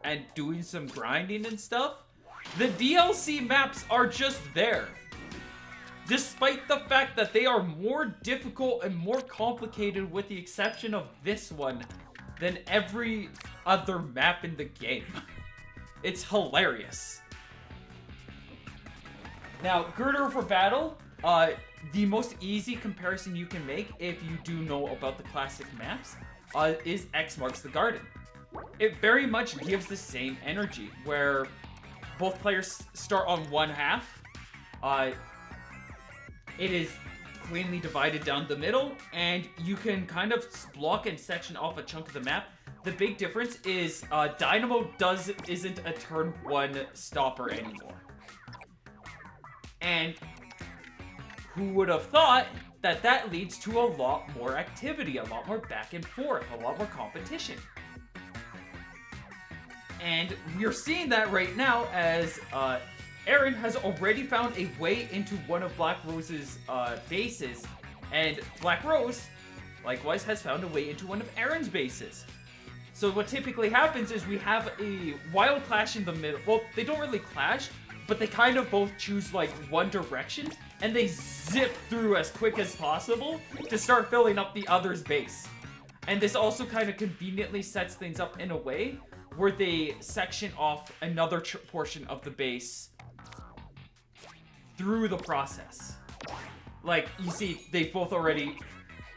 and doing some grinding and stuff, the DLC maps are just there. Despite the fact that they are more difficult and more complicated with the exception of this one than every other map in the game. It's hilarious. Now, Girder for Battle, the most easy comparison you can make if you do know about the classic maps is X Marks the Garden. It very much gives the same energy where both players start on one half. It is cleanly divided down the middle, and you can kind of block and section off a chunk of the map. The big difference is Dynamo isn't a turn one stopper anymore. And who would have thought that that leads to a lot more activity, a lot more back and forth, a lot more competition. And we're seeing that right now as Aaron has already found a way into one of Black Rose's bases, and Black Rose, likewise, has found a way into one of Aaron's bases. So what typically happens is we have a wild clash in the middle. Well, they don't really clash, but they kind of both choose like one direction, and they zip through as quick as possible to start filling up the other's base. And this also kind of conveniently sets things up in a way where they section off another portion of the base through the process. Like, you see, they've both already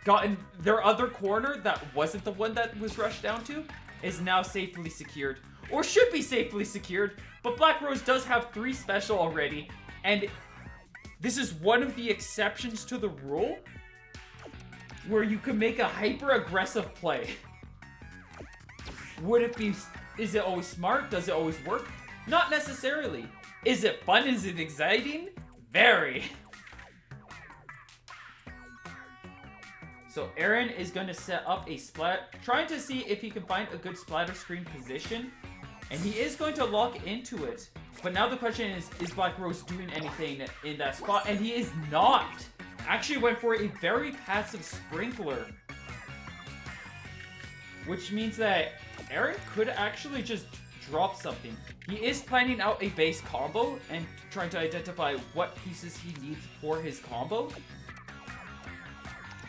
gotten their other corner that wasn't the one that was rushed down to is now safely secured, or should be safely secured, but Black Rose does have 3 special already, and this is one of the exceptions to the rule where you can make a hyper-aggressive play. Is it always smart? Does it always work? Not necessarily. Is it fun? Is it exciting? Very. So Aaron is going to set up a trying to see if he can find a good splatter screen position. And he is going to lock into it. But now the question is Black Rose doing anything in that spot? And he is not. Actually went for a very passive sprinkler. Which means that Aaron could actually just drop something. He is planning out a base combo and trying to identify what pieces he needs for his combo.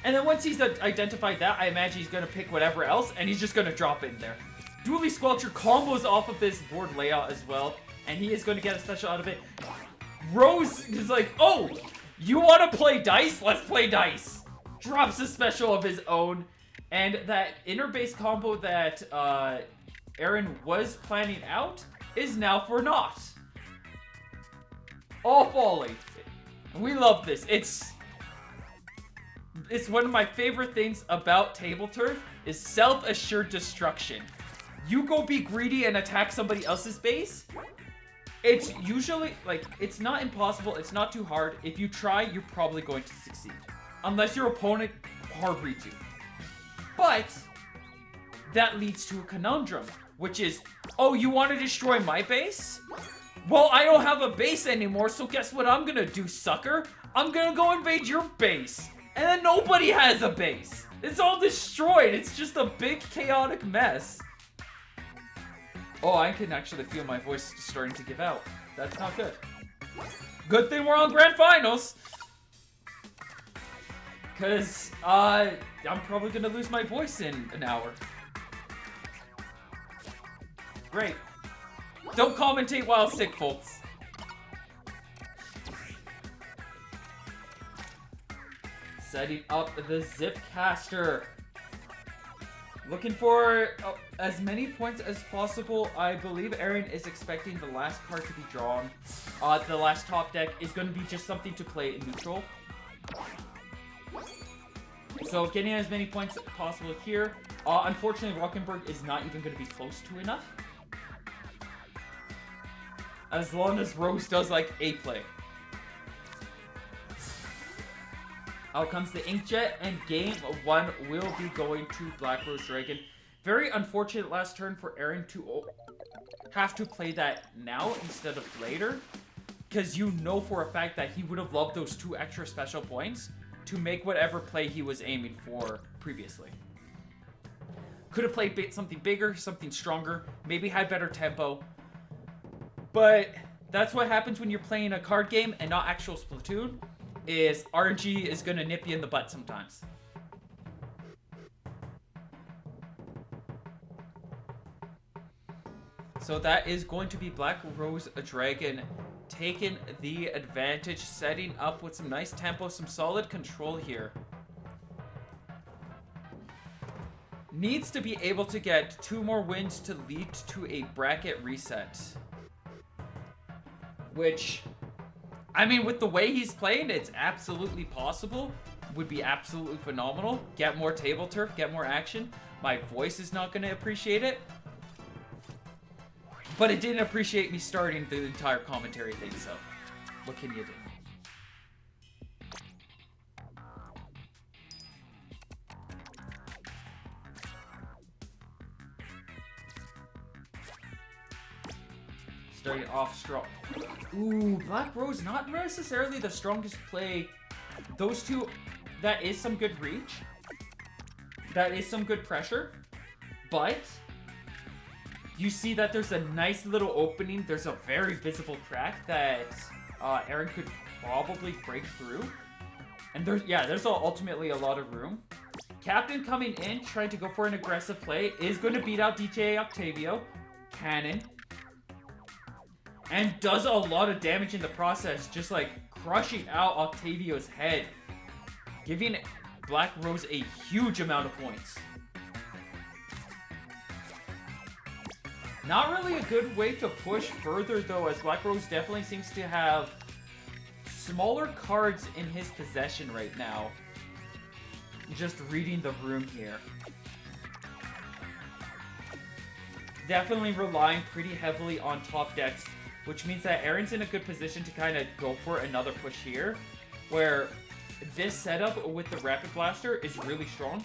And then once he's identified that, I imagine he's going to pick whatever else, and he's just going to drop in there. Dually Squelcher combos off of this board layout as well, and he is going to get a special out of it. Rose is like, oh, you want to play dice? Let's play dice. Drops a special of his own, and that inner base combo that Aaron was planning out is now for naught. All falling. We love this. It's one of my favorite things about Tableturf is self-assured destruction. You go be greedy and attack somebody else's base. It's usually, like, it's not impossible. It's not too hard. If you try, you're probably going to succeed. Unless your opponent hard reads you. But that leads to a conundrum, which is, oh, you want to destroy my base? Well, I don't have a base anymore, so guess what I'm gonna do, sucker? I'm gonna go invade your base. And then nobody has a base. It's all destroyed. It's just a big chaotic mess. Oh, I can actually feel my voice starting to give out. That's not good. Good thing we're on Grand Finals. Because, I'm probably going to lose my voice in an hour. Great. Don't commentate while sick, folks. Setting up the Zipcaster. Looking for as many points as possible. I believe Aaron is expecting the last card to be drawn. The last top deck is going to be just something to play in neutral. So getting as many points as possible here. Unfortunately, Rockenberg is not even going to be close to enough. As long as Rose does like a play. Out comes the Inkjet, and game 1 will be going to BlackRoseDragon. Very unfortunate last turn for Aaron to have to play that now instead of later. Because you know for a fact that he would have loved those 2 extra special points to make whatever play he was aiming for previously. Could have played something bigger, something stronger, maybe had better tempo. But that's what happens when you're playing a card game and not actual Splatoon, is RNG is going to nip you in the butt sometimes. So that is going to be BlackRoseDragon taking the advantage, setting up with some nice tempo, some solid control here. Needs to be able to get 2 more wins to lead to a bracket reset. Which, I mean, with the way he's playing, it's absolutely possible. Would be absolutely phenomenal. Get more table turf, get more action. My voice is not going to appreciate it. But it didn't appreciate me starting the entire commentary thing, so what can you do? Starting off strong. Ooh, Black Rose, not necessarily the strongest play. Those two, that is some good reach. That is some good pressure. But you see that there's a nice little opening. There's a very visible crack that Aaron could probably break through. And there's ultimately a lot of room. Captain coming in, trying to go for an aggressive play, is going to beat out DJ Octavio. Cannon. And does a lot of damage in the process, just like crushing out Octavio's head. Giving Black Rose a huge amount of points. Not really a good way to push further though, as Black Rose definitely seems to have smaller cards in his possession right now. Just reading the room here. Definitely relying pretty heavily on top decks, which means that Aaron's in a good position to kind of go for another push here, where this setup with the Rapid Blaster is really strong.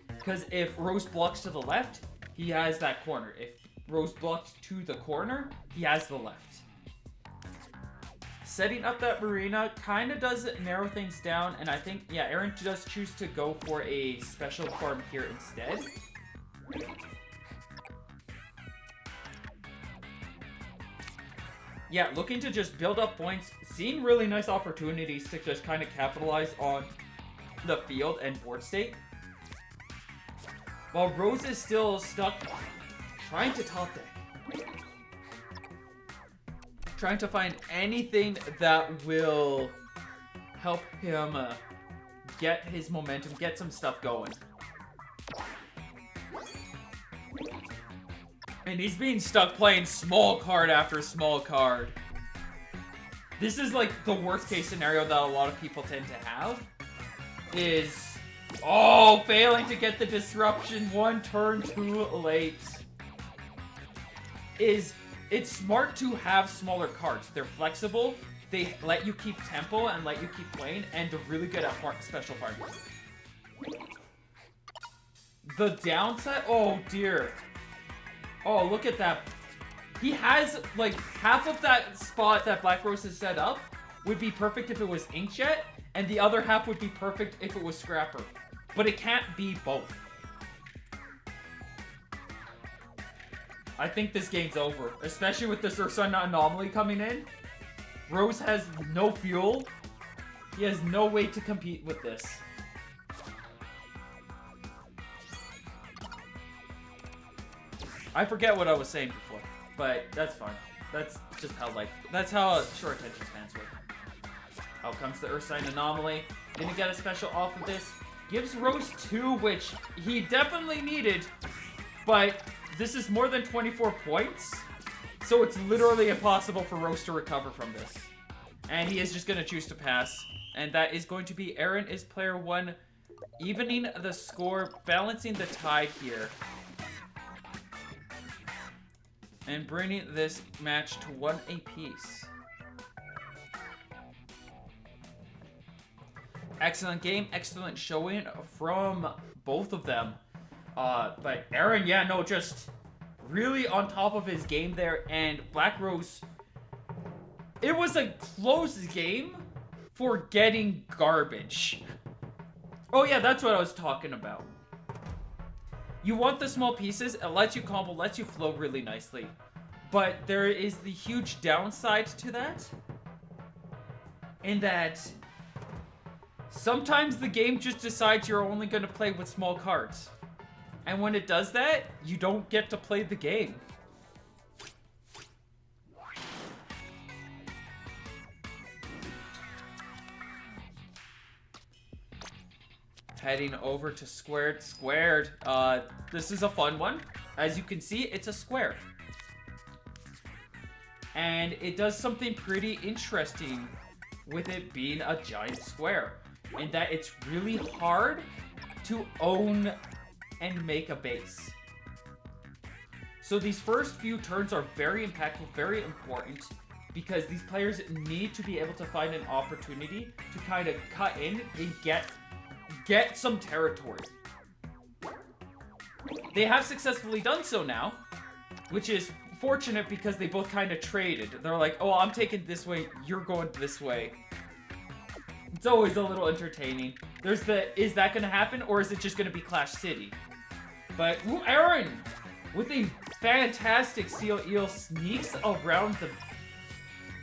Because if Rose blocks to the left, he has that corner. If Rose blocks to the corner, he has the left. Setting up that Marina kind of does narrow things down, and I think, yeah, Aaron does choose to go for a special farm here instead. Yeah, looking to just build up points, seeing really nice opportunities to just kind of capitalize on the field and board state. While Rose is still stuck trying to top deck. Trying to find anything that will help him get his momentum, get some stuff going. And he's being stuck playing small card after small card. This is like the worst case scenario that a lot of people tend to have. Is, oh, failing to get the disruption 1 turn too late. It's smart to have smaller cards. They're flexible, they let you keep tempo and let you keep playing, and they're really good at special farming. The downside, oh dear. Oh, look at that. He has, like, half of that spot that Black Rose has set up would be perfect if it was Inkjet, and the other half would be perfect if it was Scrapper. But it can't be both. I think this game's over, especially with this Ursa anomaly coming in. Rose has no fuel. He has no way to compete with this. I forget what I was saying before, but that's fine. That's just how that's how short attention spans work. Out comes the Earthsign Anomaly. Didn't get a special off of this. Gives Rose 2, which he definitely needed, but this is more than 24 points, so it's literally impossible for Rose to recover from this. And he is just going to choose to pass, and that is going to be AaronIsP1 evening the score, balancing the tide here. And bringing this match to 1 apiece. Excellent game, excellent showing from both of them. But Aaron, yeah, no, just really on top of his game there. And Black Rose, it was a close game for getting garbage. Oh yeah, that's what I was talking about. You want the small pieces. It lets you combo, lets you flow really nicely. But there is the huge downside to that. In that sometimes the game just decides you're only going to play with small cards. And when it does that, you don't get to play the game. Heading over to squared. Squared. This is a fun one. As you can see, it's a square. And it does something pretty interesting with it being a giant square. In that it's really hard to own and make a base. So these first few turns are very impactful, very important, because these players need to be able to find an opportunity to kind of cut in and get some territory. They have successfully done so now, which is fortunate because they both kind of traded. They're like, oh, I'm taking this way, you're going this way. It's always a little entertaining. There's the, is that going to happen, or is it just going to be Clash City? But, ooh, Aaron, with a fantastic Steel Eel, sneaks around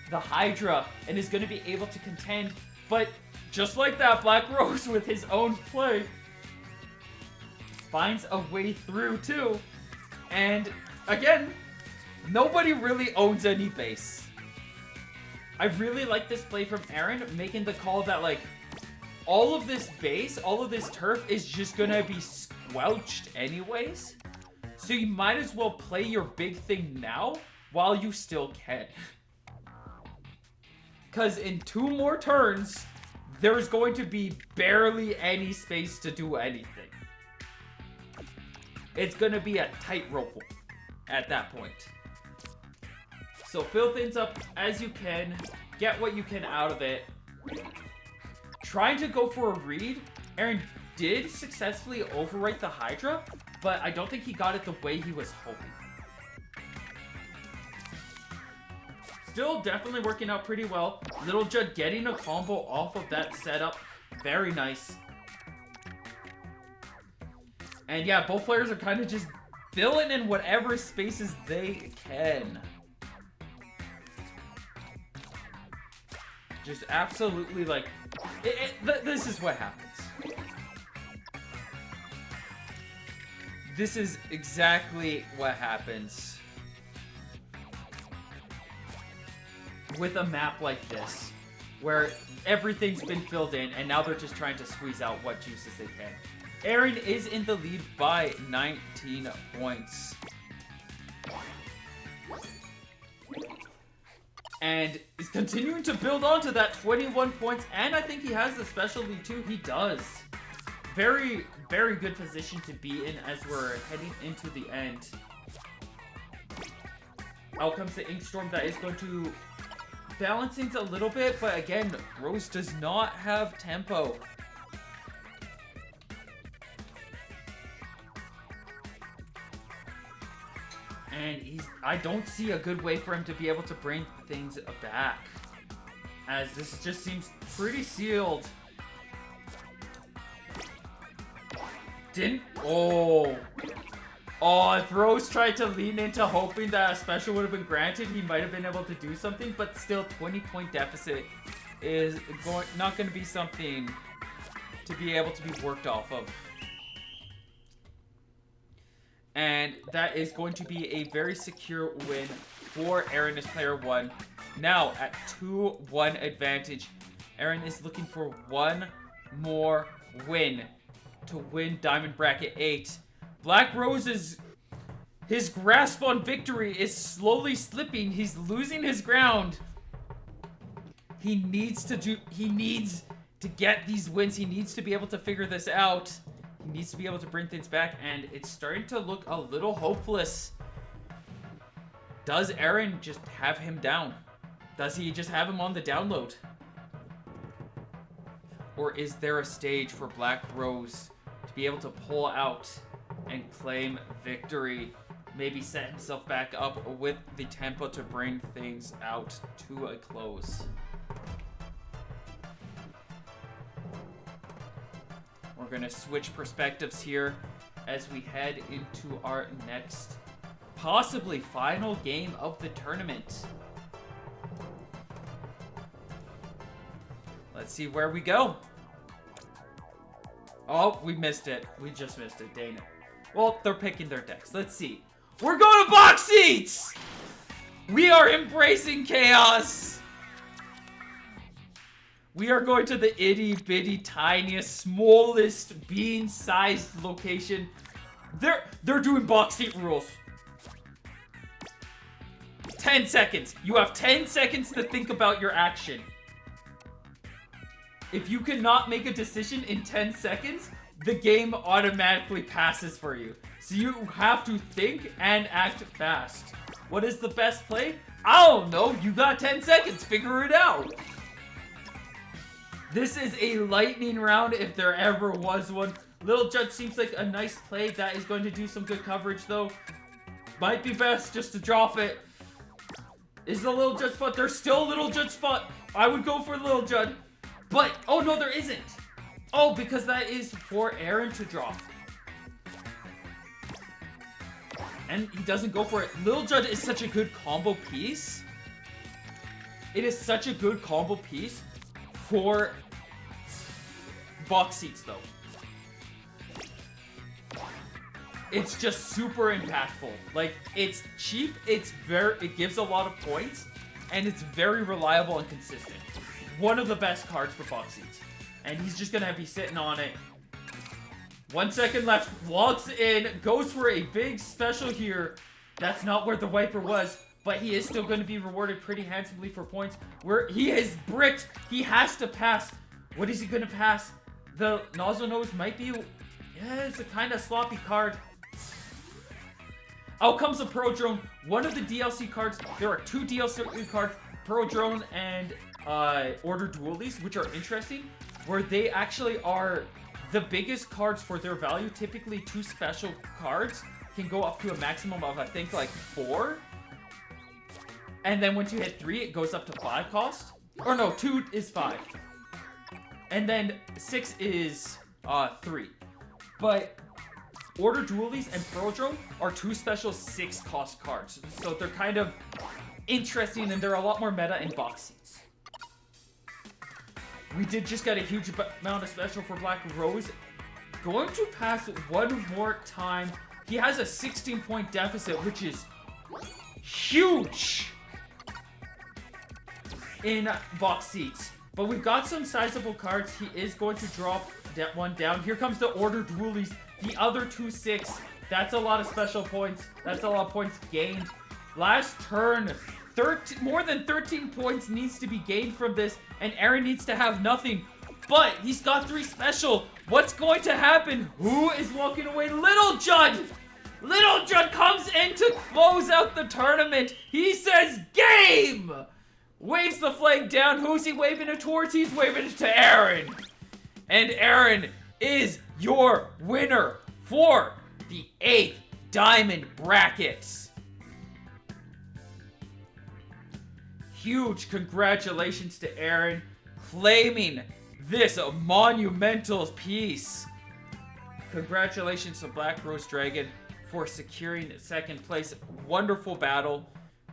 the Hydra and is going to be able to contend. But just like that, Black Rose with his own play finds a way through too. And again, nobody really owns any base. I really like this play from Aaron, making the call that like all of this base, all of this turf is just gonna be squelched anyways. So you might as well play your big thing now while you still can. Because in 2 more turns, there's going to be barely any space to do anything. It's going to be a tightrope at that point. So fill things up as you can. Get what you can out of it. Trying to go for a read. Aaron did successfully overwrite the Hydra, but I don't think he got it the way he was hoping. Still definitely working out pretty well. Little Judd getting a combo off of that setup. Very nice. And yeah, both players are kind of just filling in whatever spaces they can. Just absolutely like... this is what happens. This is exactly what happens with a map like this, where everything's been filled in, and now they're just trying to squeeze out what juices they can. Aaron is in the lead by 19 points. And is continuing to build on to that 21 points, and I think he has the special lead too. He does. Very, very good position to be in as we're heading into the end. Out comes the Inkstorm that is going to balance things a little bit, but again, Rose does not have tempo. And I don't see a good way for him to be able to bring things back, as this just seems pretty sealed. Oh, if Rose tried to lean into hoping that a special would have been granted, he might have been able to do something, but still 20-point deficit is not going to be something to be able to be worked off of. And that is going to be a very secure win for AaronIsP1. Now at 2-1 advantage, Aaron is looking for one more win to win Diamond Bracket 8. Black Rose's his grasp on victory is slowly slipping. He's losing his ground. He needs to get these wins. He needs to be able to figure this out. He needs to be able to bring things back, and it's starting to look a little hopeless. Does Aaron just have him down? Does he just have him on the download? Or is there a stage for Black Rose to be able to pull out and claim victory? Maybe set himself back up with the tempo to bring things out to a close. We're going to switch perspectives here. as we head into our next, possibly final game of the tournament. Let's see where we go. Oh, we missed it. We just missed it, dang it. Well, they're picking their decks. Let's see. We're going to box seats! We are embracing chaos! We are going to the itty bitty tiniest, smallest bean-sized location. They're doing box seat rules. 10 seconds. You have 10 seconds to think about your action. If you cannot make a decision in 10 seconds, the game automatically passes for you. So you have to think and act fast. What is the best play? I don't know. You got 10 seconds. Figure it out. This is a lightning round if there ever was one. Little Judge seems like a nice play. That is going to do some good coverage, though. Might be best just to drop it. Is the Little Judge spot? There's still a Little Judge spot. I would go for Little Judge. But, oh no, there isn't. Oh, because that is for Aaron to drop. And he doesn't go for it. Little Judge is such a good combo piece. It is such a good combo piece for box seats, though. It's just super impactful. Like, it's cheap, it gives a lot of points, and it's very reliable and consistent. One of the best cards for box seats. And he's just gonna be sitting on it. 1 second left, walks in, goes for a big special here. That's not where the wiper was, but he is still gonna be rewarded pretty handsomely for points. Where he is bricked, he has to pass. What is he gonna pass? The nozzle nose might be, yeah, it's a kind of sloppy card. Out comes the Pro Drone, one of the DLC cards. There are 2 DLC cards, Pro Drone and Order Dualies, which are interesting, where they actually are the biggest cards for their value. Typically 2 special cards can go up to a maximum of, I think, like 4. And then once you hit 3, it goes up to 5 cost. Or no, 2 is 5. And then 6 is 3. But Order Dualies and Pro Drone are 2 special 6 cost cards. So they're kind of interesting, and they're a lot more meta in box seats. We did just get a huge amount of special for Black Rose. Going to pass one more time. He has a 16-point deficit, which is huge in box seats. But we've got some sizable cards. He is going to drop that one down. Here comes the Order Dualies. The other 2-6. That's a lot of special points. That's a lot of points gained. Last turn. More than 13 points needs to be gained from this, and Aaron needs to have nothing. But he's got 3 special. What's going to happen? Who is walking away? Little Judd! Little Judd comes in to close out the tournament. He says, game! Waves the flag down. Who's he waving it towards? He's waving it to Aaron. And Aaron is your winner for the 8th Diamond Brackets. Huge congratulations to Aaron, claiming this monumental piece. Congratulations to BlackRoseDragon for securing 2nd place. Wonderful battle.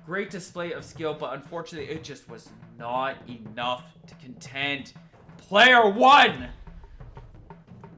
Great display of skill, but unfortunately it just was not enough to contend. Player 1